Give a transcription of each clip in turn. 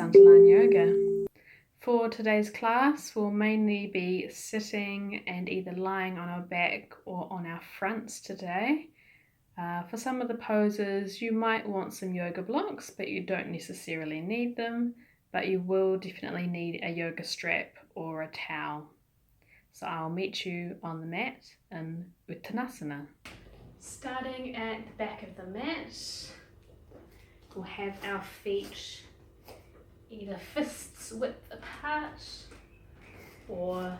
Santulan yoga. For today's class, we'll mainly be sitting and either lying on our back or on our fronts today. For some of the poses, you might want some yoga blocks, but you don't necessarily need them, but you will definitely need a yoga strap or a towel. So I'll meet you on the mat in uttanasana. Starting at the back of the mat, we'll have our feet either fists width apart or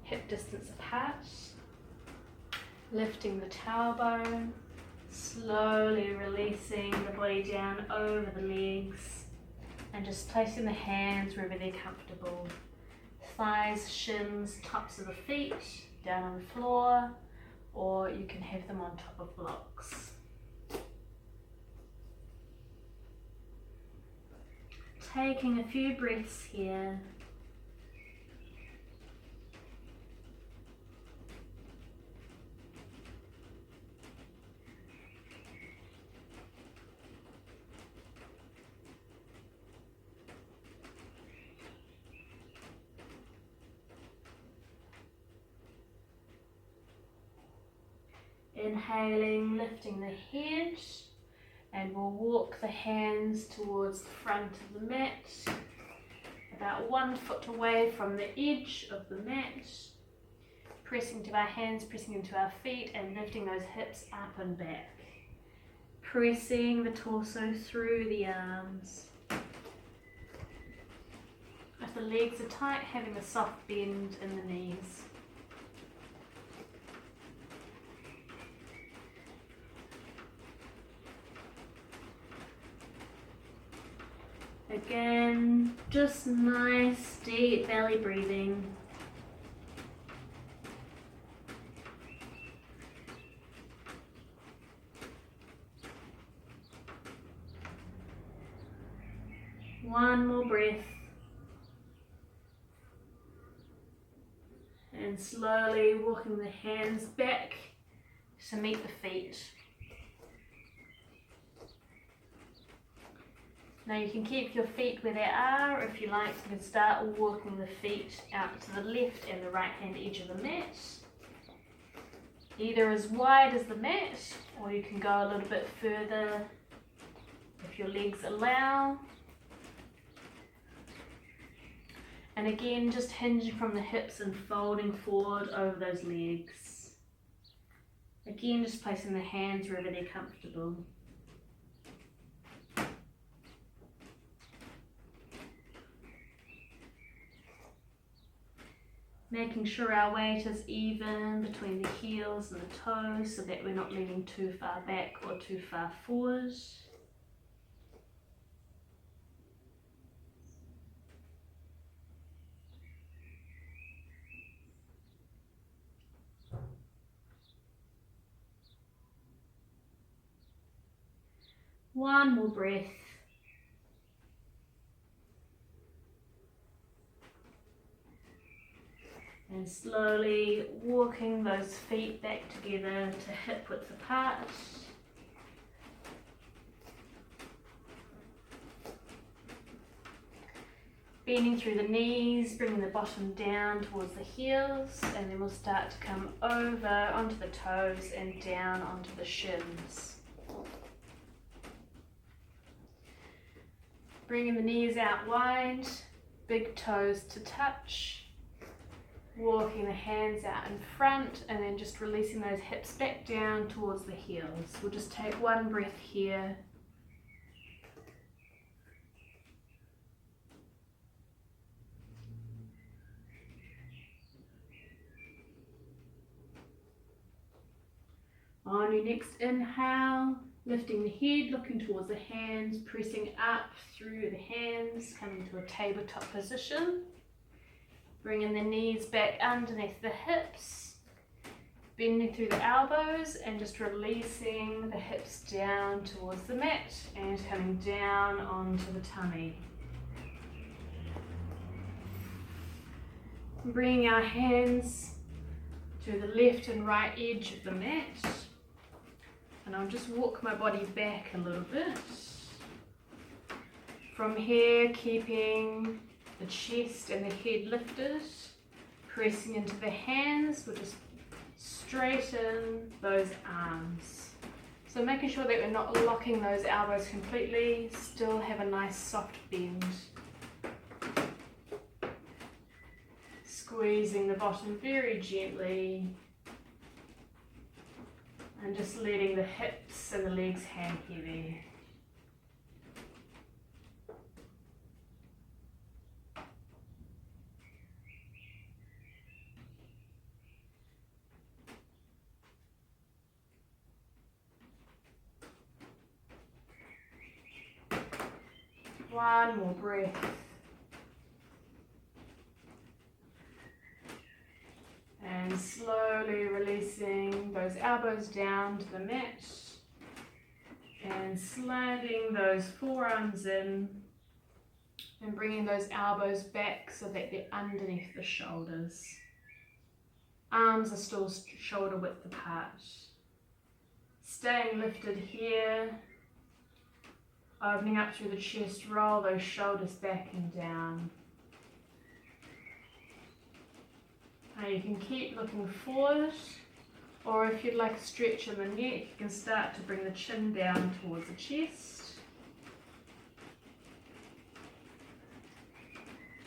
hip distance apart. Lifting the tailbone, slowly releasing the body down over the legs and just placing the hands wherever they're comfortable. Thighs, shins, tops of the feet down on the floor, or you can have them on top of blocks. Taking a few breaths here. Inhaling, lifting the head, and we'll walk the hands towards the front of the mat, about 1 foot away from the edge of the mat, pressing to our hands, pressing into our feet and lifting those hips up and back, pressing the torso through the arms. If the legs are tight, having a soft bend in the knees. Again, just nice deep belly breathing. One more breath. And slowly walking the hands back to meet the feet. Now you can keep your feet where they are. If you like, you can start walking the feet out to the left and the right hand edge of the mat. Either as wide as the mat, or you can go a little bit further if your legs allow. And again, just hinging from the hips and folding forward over those legs. Again, just placing the hands wherever they're comfortable. Making sure our weight is even between the heels and the toes so that we're not leaning too far back or too far forward. One more breath. And slowly walking those feet back together to hip width apart. Bending through the knees, bringing the bottom down towards the heels, and then we'll start to come over onto the toes and down onto the shins. Bringing the knees out wide, big toes to touch. Walking the hands out in front and then just releasing those hips back down towards the heels. We'll just take one breath here. On your next inhale, lifting the head, looking towards the hands, pressing up through the hands, coming to a tabletop position. Bringing the knees back underneath the hips, bending through the elbows and just releasing the hips down towards the mat and coming down onto the tummy. Bringing our hands to the left and right edge of the mat, and I'll just walk my body back a little bit. From here, keeping the chest and the head lifted, pressing into the hands, we'll just straighten those arms. So making sure that we're not locking those elbows completely, still have a nice soft bend. Squeezing the bottom very gently and just letting the hips and the legs hang heavy. One more breath. And slowly releasing those elbows down to the mat and sliding those forearms in and bringing those elbows back so that they're underneath the shoulders. Arms are still shoulder width apart. Staying lifted here, opening up through the chest, roll those shoulders back and down. Now you can keep looking forward, or if you'd like a stretch in the neck, you can start to bring the chin down towards the chest.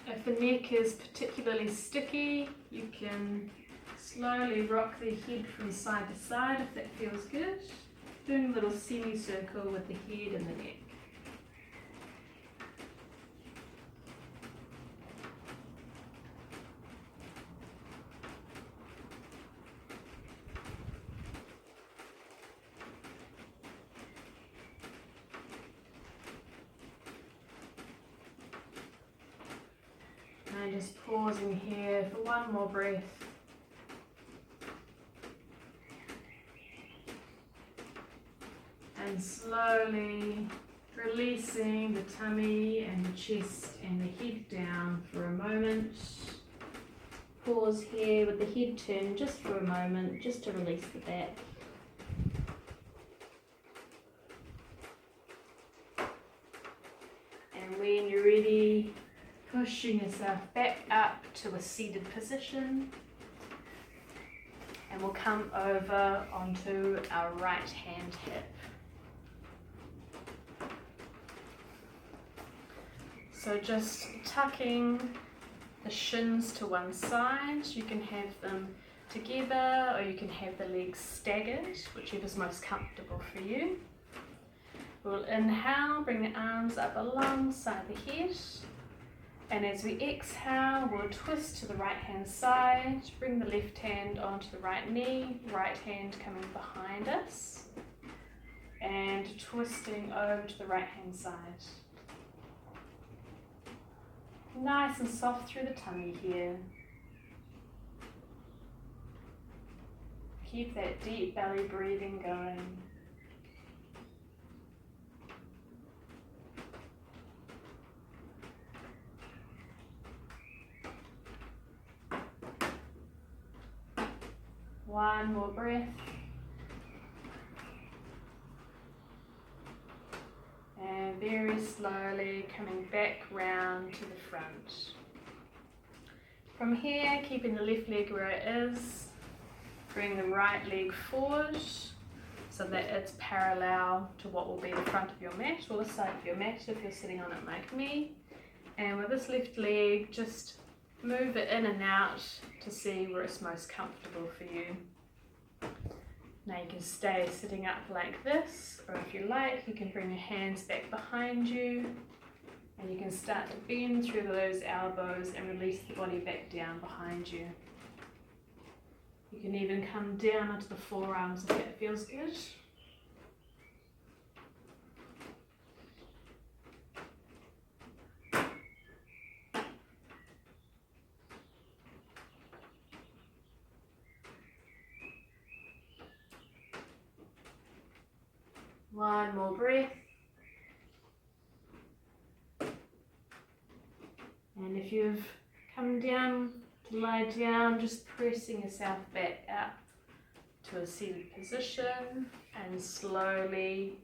If the neck is particularly sticky, you can slowly rock the head from side to side if that feels good. Doing a little semicircle with the head and the neck. And just pausing here for one more breath. And slowly releasing the tummy and the chest and the head down for a moment. Pause here with the head turned just for a moment, just to release the back. And when you're ready, pushing yourself back up to a seated position, and we'll come over onto our right hand hip. So just tucking the shins to one side. You can have them together or you can have the legs staggered, whichever's most comfortable for you. We'll inhale, bring the arms up alongside the head. And as we exhale, we'll twist to the right hand side, bring the left hand onto the right knee, right hand coming behind us, and twisting over to the right hand side. Nice and soft through the tummy here. Keep that deep belly breathing going. One more breath. And very slowly coming back round to the front. From here, keeping the left leg where it is, bring the right leg forward so that it's parallel to what will be the front of your mat or the side of your mat if you're sitting on it like me. And with this left leg, just move it in and out to see where it's most comfortable for you. Now you can stay sitting up like this, or if you like, you can bring your hands back behind you and you can start to bend through those elbows and release the body back down behind you. You can even come down onto the forearms if that feels good. One more breath. And if you've come down to lie down, just pressing yourself back up to a seated position and slowly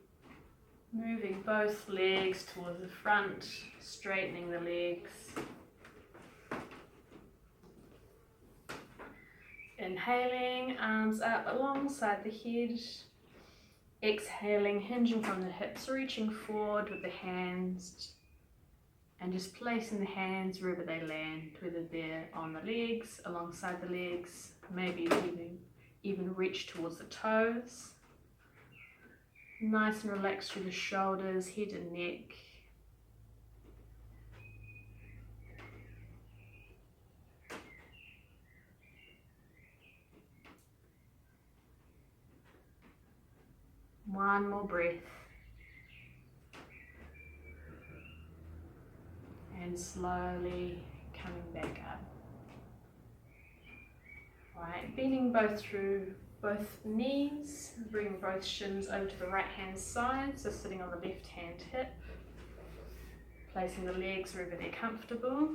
Moving both legs towards the front, straightening the legs. Inhaling, arms up alongside the head. Exhaling, hinging from the hips, reaching forward with the hands and just placing the hands wherever they land, whether they're on the legs, alongside the legs, maybe even reach towards the toes. Nice and relaxed through the shoulders, head and neck. One more breath. And slowly coming back up. Right, bending both through both knees, bring both shins over to the right hand side, so sitting on the left hand hip, placing the legs wherever they're comfortable.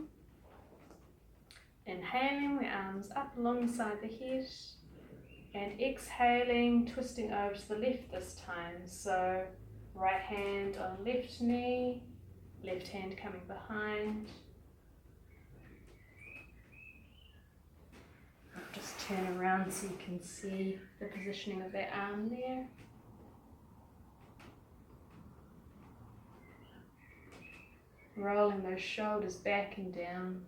Inhaling, the arms up alongside the head, and exhaling, twisting over to the left this time, so right hand on left knee, left hand coming behind. Just turn around so you can see the positioning of that arm there. Rolling those shoulders back and down.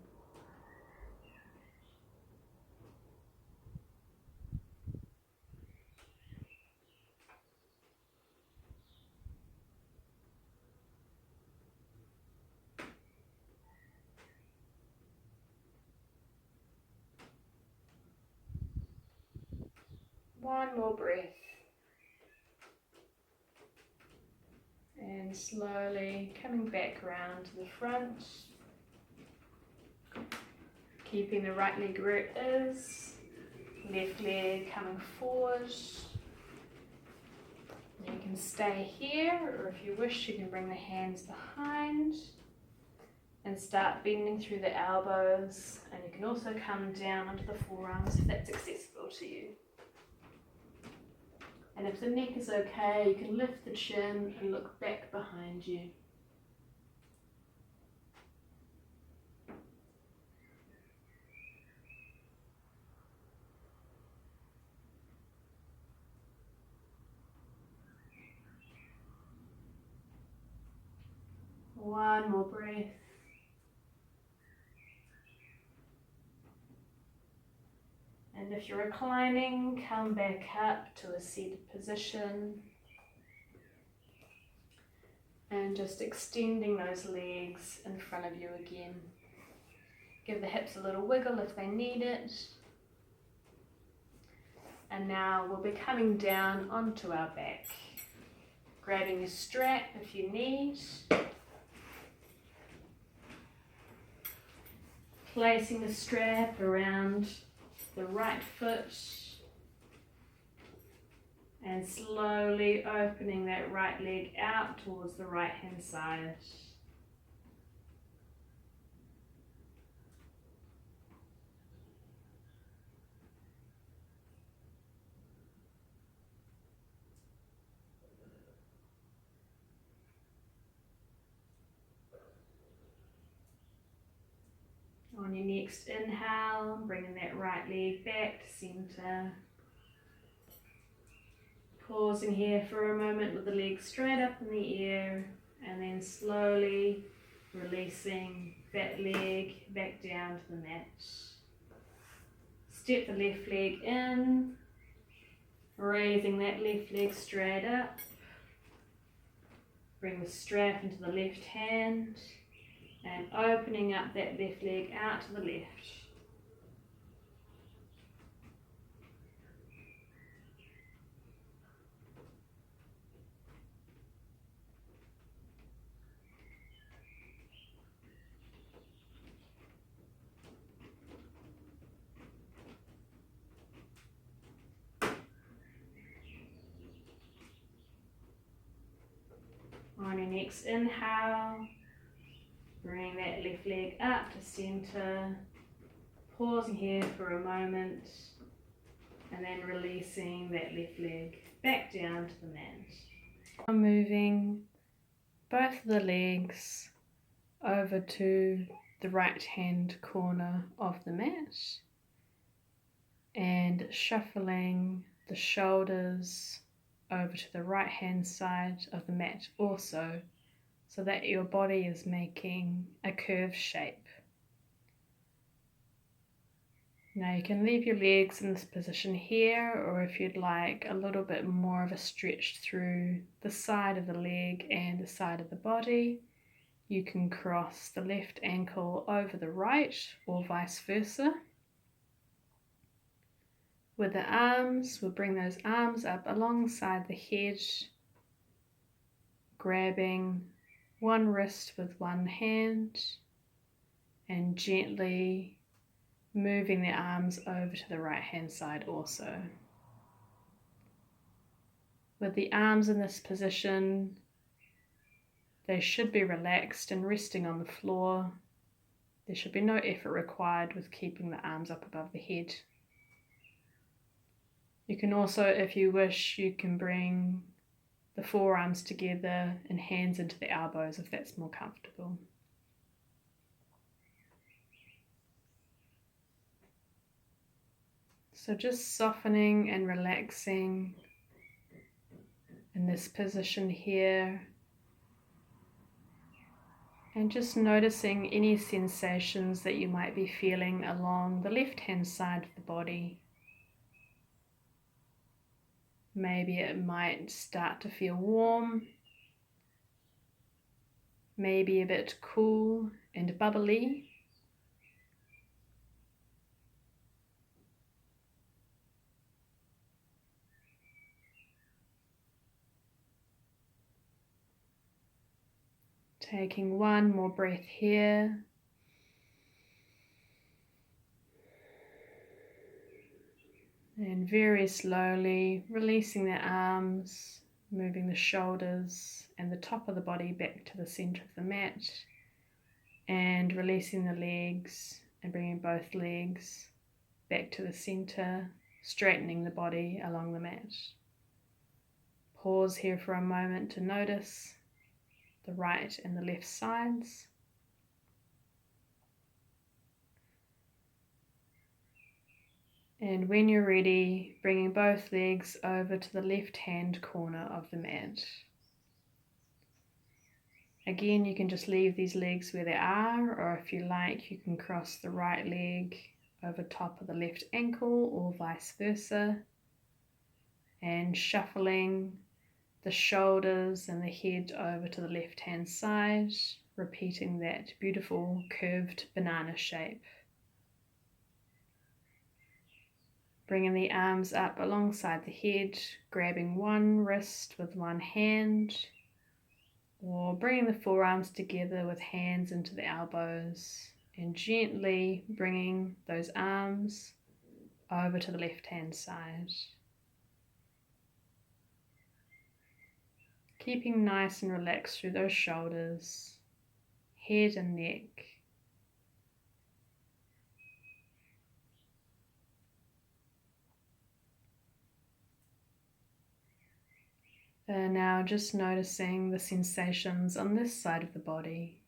One more breath. And slowly coming back around to the front. Keeping the right leg where it is. Left leg coming forward. You can stay here, or if you wish, you can bring the hands behind and start bending through the elbows. And you can also come down onto the forearms if that's accessible to you. And if the neck is okay, you can lift the chin and look back behind you. One more breath. And if you're reclining, come back up to a seated position. And just extending those legs in front of you again. Give the hips a little wiggle if they need it. And now we'll be coming down onto our back. Grabbing a strap if you need. Placing the strap around the right foot and slowly opening that right leg out towards the right hand side. On your next inhale, bringing that right leg back to center. Pausing here for a moment with the leg straight up in the air, and then slowly releasing that leg back down to the mat. Step the left leg in, raising that left leg straight up. Bring the strap into the left hand and opening up that left leg out to the left. On your next inhale, bring that left leg up to center, pausing here for a moment, and then releasing that left leg back down to the mat. I'm moving both of the legs over to the right hand corner of the mat and shuffling the shoulders over to the right hand side of the mat also, so that your body is making a curved shape. Now you can leave your legs in this position here, or if you'd like a little bit more of a stretch through the side of the leg and the side of the body, you can cross the left ankle over the right or vice versa. With the arms, we'll bring those arms up alongside the head, grabbing one wrist with one hand and gently moving the arms over to the right hand side also. With the arms in this position, they should be relaxed and resting on the floor. There should be no effort required with keeping the arms up above the head. You can also, if you wish, you can bring the forearms together and hands into the elbows if that's more comfortable. So just softening and relaxing in this position here, and just noticing any sensations that you might be feeling along the left hand side of the body. Maybe it might start to feel warm, maybe a bit cool and bubbly. Taking one more breath here. And very slowly releasing the arms, moving the shoulders and the top of the body back to the center of the mat, and releasing the legs and bringing both legs back to the center, straightening the body along the mat. Pause here for a moment to notice the right and the left sides. And when you're ready, bringing both legs over to the left hand corner of the mat. Again, you can just leave these legs where they are, or if you like, you can cross the right leg over top of the left ankle or vice versa, and shuffling the shoulders and the head over to the left hand side, repeating that beautiful curved banana shape. Bringing the arms up alongside the head, grabbing one wrist with one hand, or bringing the forearms together with hands into the elbows, and gently bringing those arms over to the left hand side. Keeping nice and relaxed through those shoulders, head and neck. And now just noticing the sensations on this side of the body.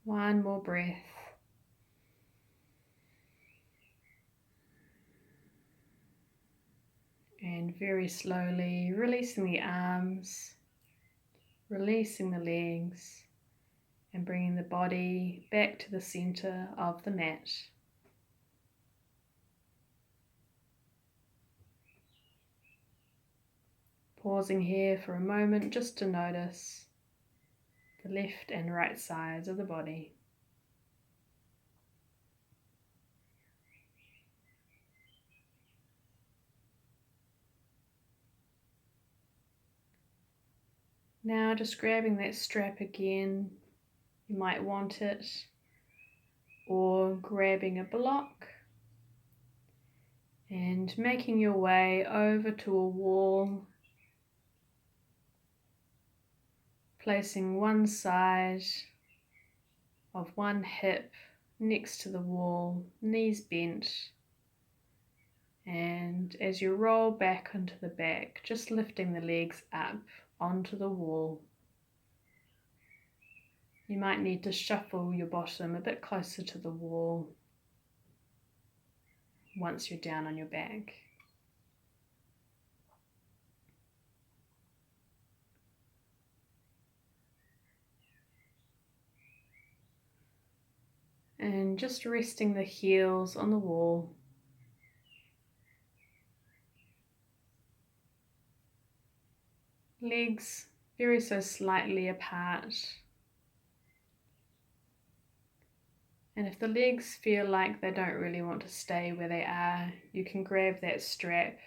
One more breath. And very slowly releasing the arms, releasing the legs, and bringing the body back to the center of the mat. Pausing here for a moment just to notice the left and right sides of the body. Now just grabbing that strap again, you might want it, or grabbing a block and making your way over to a wall placing one side of one hip next to the wall, knees bent, and as you roll back onto the back, just lifting the legs up onto the wall. You might need to shuffle your bottom a bit closer to the wall once you're down on your back. And just resting the heels on the wall. Legs very so slightly apart. And if the legs feel like they don't really want to stay where they are, you can grab that strap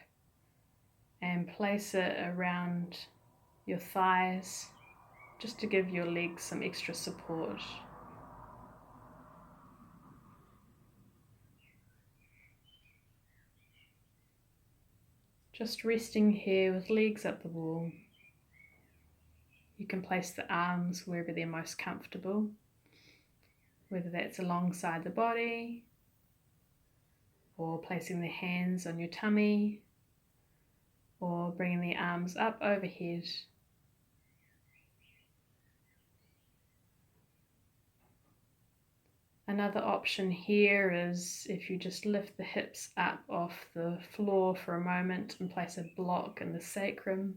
and place it around your thighs just to give your legs some extra support. Just resting here with legs up the wall. You can place the arms wherever they're most comfortable, whether that's alongside the body or placing the hands on your tummy or bringing the arms up overhead. Another option here is if you just lift the hips up off the floor for a moment and place a block in the sacrum.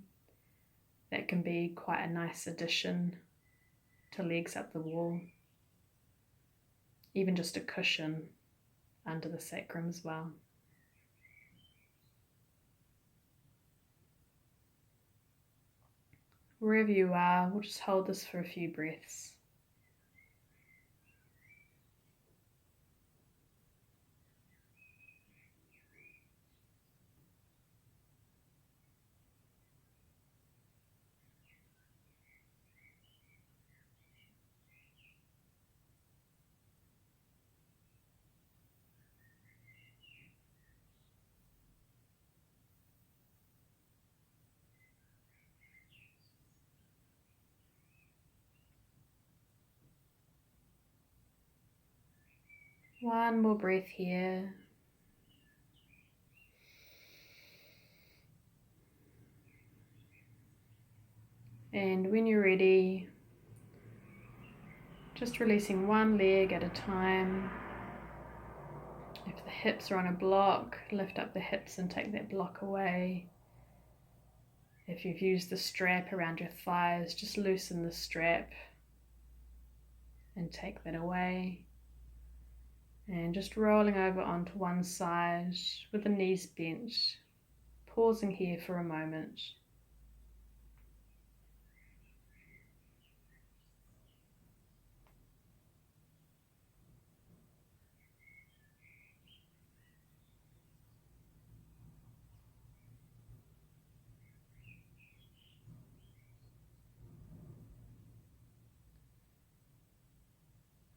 That can be quite a nice addition to legs up the wall. Even just a cushion under the sacrum as well. Wherever you are, we'll just hold this for a few breaths. One more breath here. And when you're ready, just releasing one leg at a time. If the hips are on a block, lift up the hips and take that block away. If you've used the strap around your thighs, just loosen the strap and take that away. And just rolling over onto one side with the knees bent, pausing here for a moment.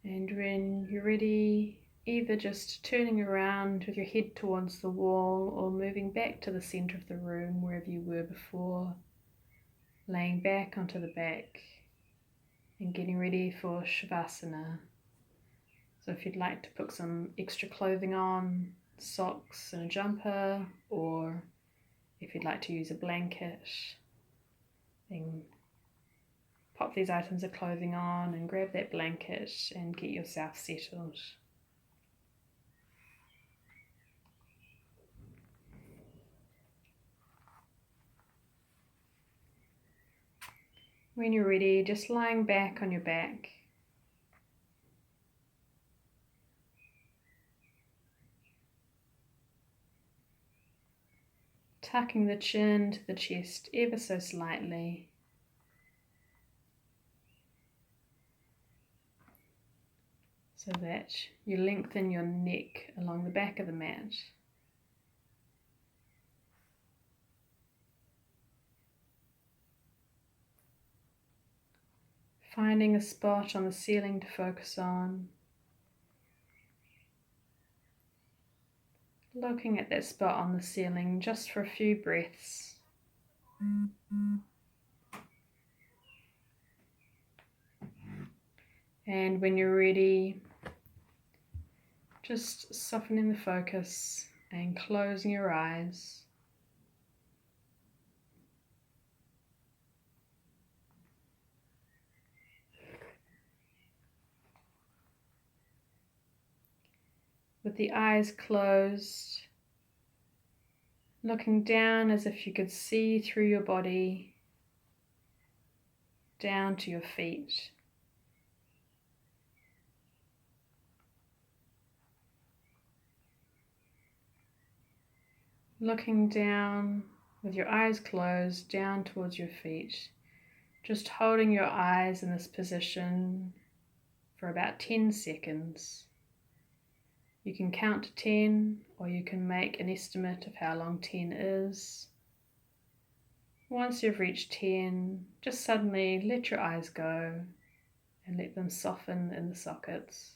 And when you're ready, either just turning around with your head towards the wall or moving back to the center of the room wherever you were before, laying back onto the back and getting ready for shavasana. So if you'd like to put some extra clothing on, socks and a jumper, or if you'd like to use a blanket, then pop these items of clothing on and grab that blanket and get yourself settled. When you're ready, just lying back on your back. Tucking the chin to the chest ever so slightly. So that you lengthen your neck along the back of the mat. Finding a spot on the ceiling to focus on. Looking at that spot on the ceiling just for a few breaths. And when you're ready, just softening the focus and closing your eyes. With the eyes closed, looking down as if you could see through your body, down to your feet. Looking down with your eyes closed, down towards your feet. Just holding your eyes in this position for about 10 seconds. You can count to 10, or you can make an estimate of how long 10 is. Once you've reached 10, just suddenly let your eyes go and let them soften in the sockets.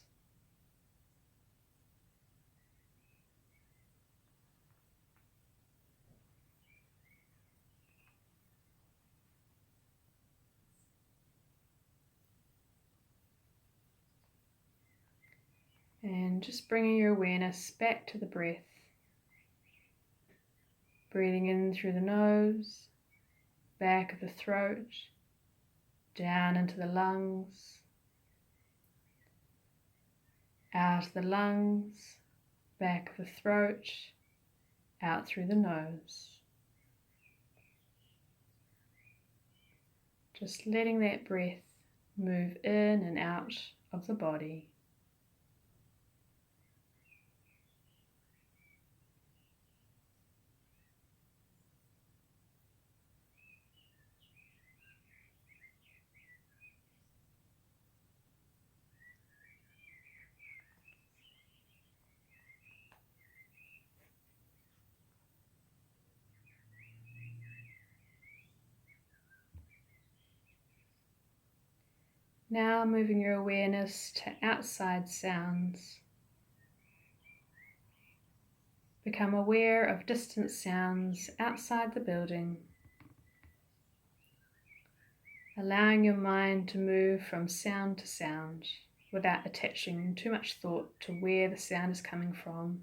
And just bringing your awareness back to the breath. Breathing in through the nose, back of the throat, down into the lungs, out of the lungs, back of the throat, out through the nose. Just letting that breath move in and out of the body. Now moving your awareness to outside sounds. Become aware of distant sounds outside the building. Allowing your mind to move from sound to sound without attaching too much thought to where the sound is coming from.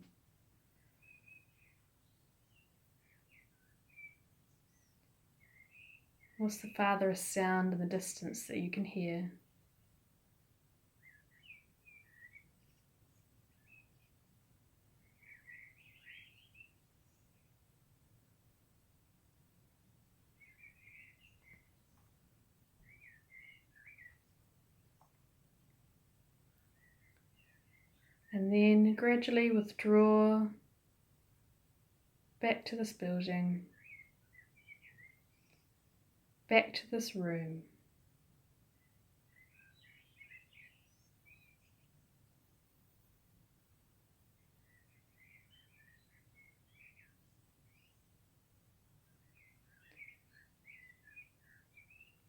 What's the farthest sound in the distance that you can hear? And then gradually withdraw back to this building, back to this room.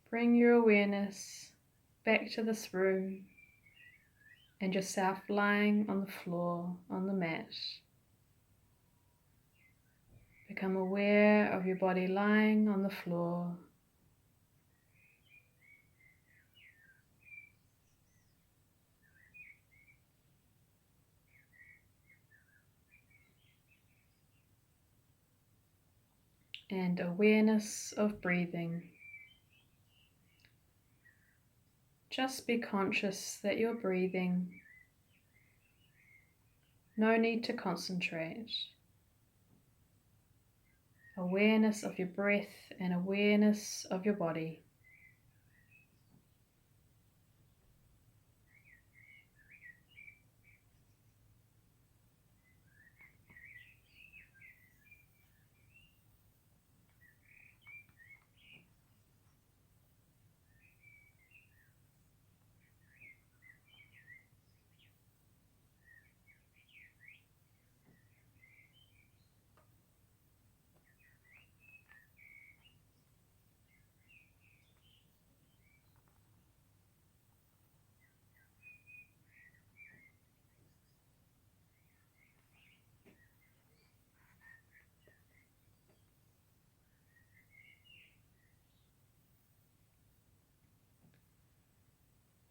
Bring your awareness back to this room and yourself lying on the floor, on the mat. Become aware of your body lying on the floor. And awareness of breathing. Just be conscious that you're breathing. No need to concentrate. Awareness of your breath and awareness of your body.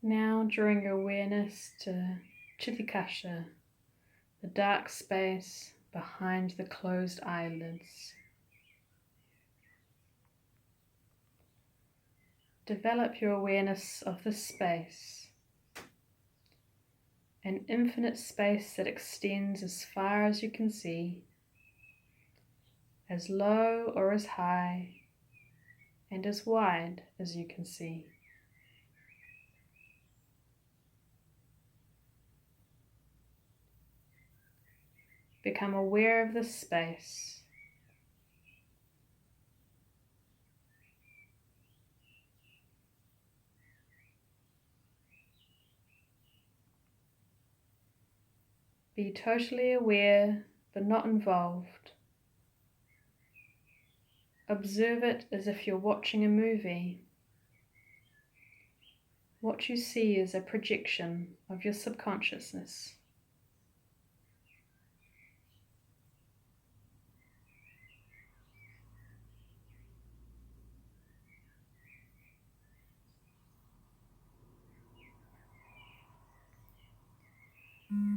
Now drawing your awareness to Chitikasha, the dark space behind the closed eyelids. Develop your awareness of this space, an infinite space that extends as far as you can see, as low or as high, and as wide as you can see. Become aware of this space. Be totally aware but not involved. Observe it as if you're watching a movie. What you see is a projection of your subconsciousness.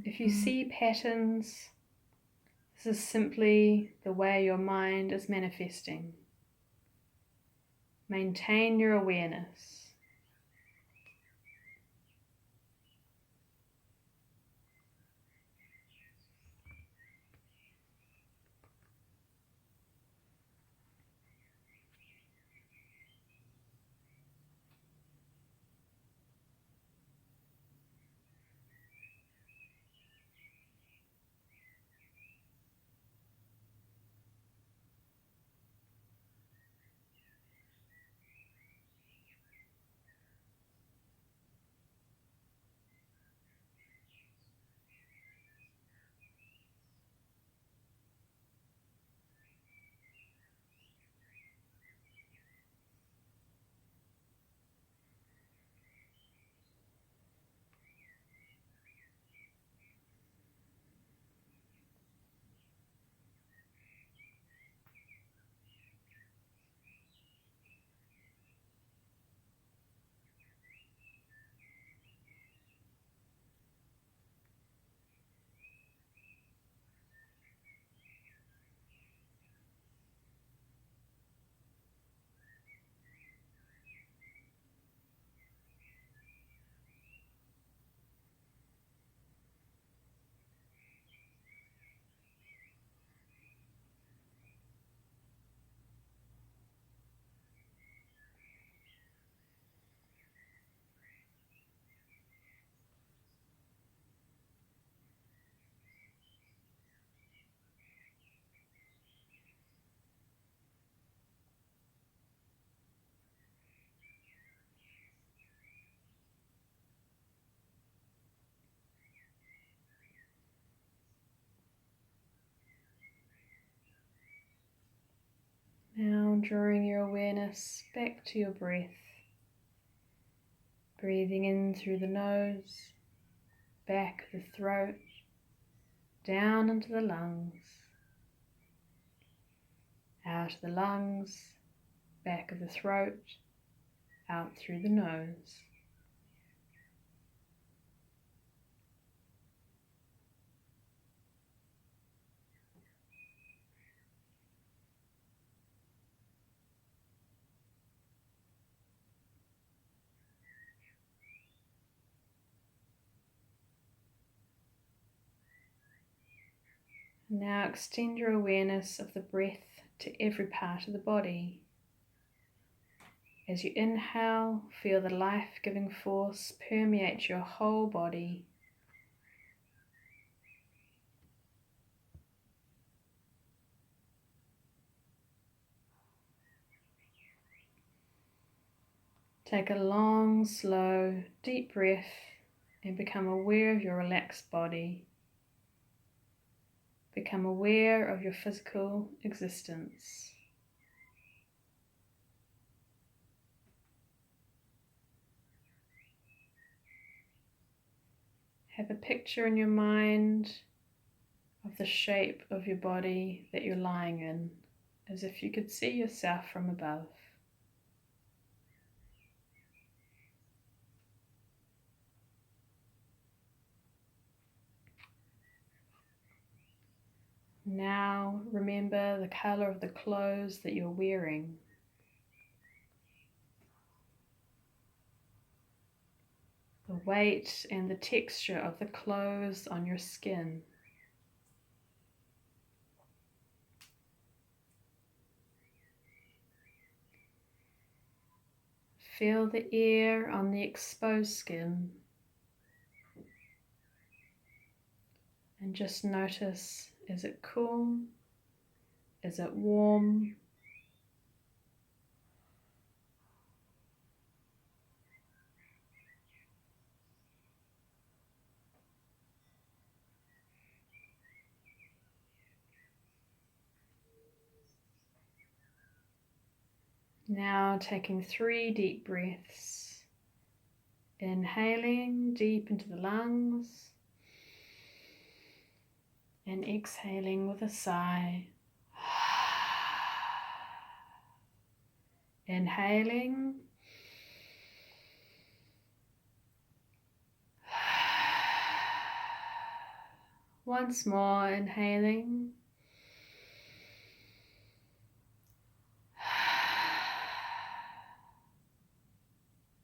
If you see patterns, this is simply the way your mind is manifesting. Maintain your awareness. Now drawing your awareness back to your breath. Breathing in through the nose, back of the throat, down into the lungs, out of the lungs, back of the throat, out through the nose. Now extend your awareness of the breath to every part of the body. As you inhale, feel the life-giving force permeate your whole body. Take a long, slow, deep breath and become aware of your relaxed body. Become aware of your physical existence. Have a picture in your mind of the shape of your body that you're lying in, as if you could see yourself from above. Now remember the color of the clothes that you're wearing. The weight and the texture of the clothes on your skin. Feel the air on the exposed skin. And just notice, is it cool? Is it warm? Now taking 3 deep breaths, inhaling deep into the lungs and exhaling with a sigh. Inhaling once more, inhaling.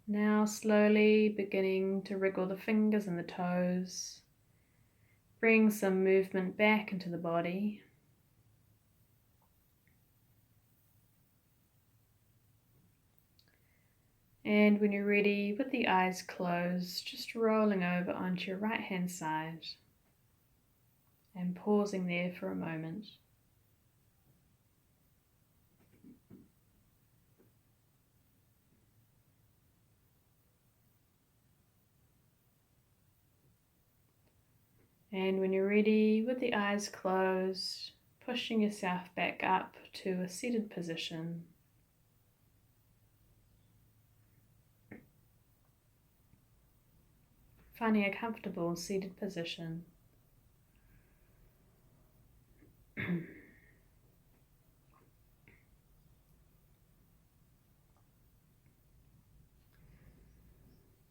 Now slowly beginning to wriggle the fingers and the toes. Bring some movement back into the body. And when you're ready, with the eyes closed, just rolling over onto your right hand side and pausing there for a moment. And when you're ready, with the eyes closed, pushing yourself back up to a seated position. Finding a comfortable seated position.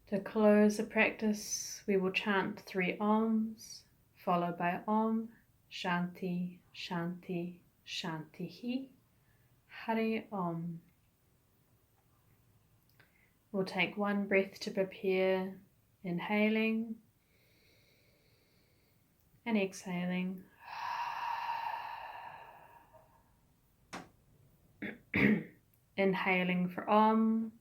To close the practice, we will chant 3 Oms, followed by Om, Shanti, Shanti, Shantihi, Hari Om. We'll take 1 breath to prepare, inhaling and exhaling. Inhaling for Om.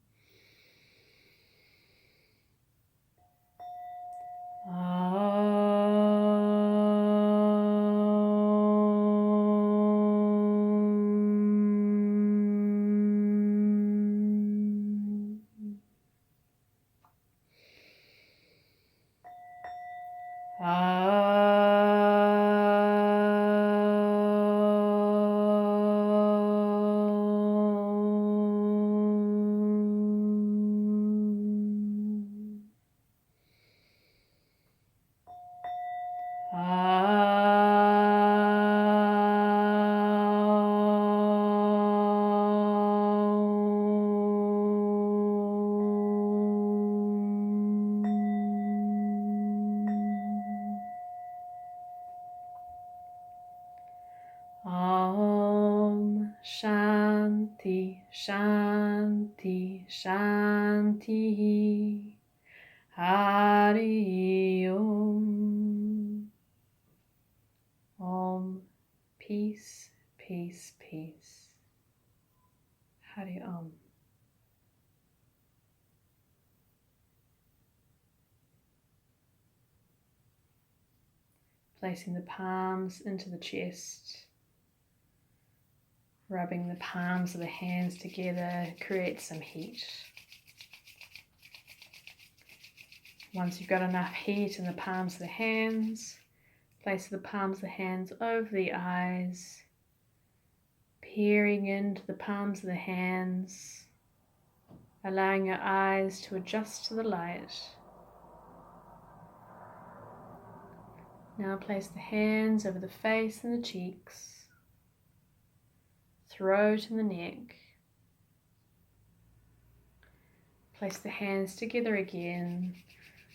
Om Shanti, Shanti, Shantihi, Hari Om. Om, peace, peace, peace. Hari Om. Placing the palms into the chest. Rubbing the palms of the hands together creates some heat. Once you've got enough heat in the palms of the hands, place the palms of the hands over the eyes, peering into the palms of the hands, allowing your eyes to adjust to the light. Now place the hands over the face and the cheeks, throat and the neck. Place the hands together again,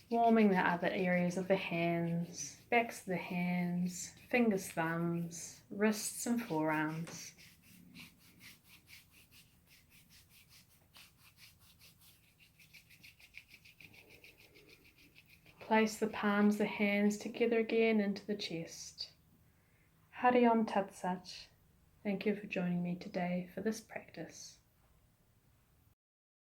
Warming the other areas of the hands, backs of the hands, fingers, thumbs, wrists and forearms. Place the palms of the hands together again into the chest. Hari Om Tat Sat. Thank you for joining me today for this practice.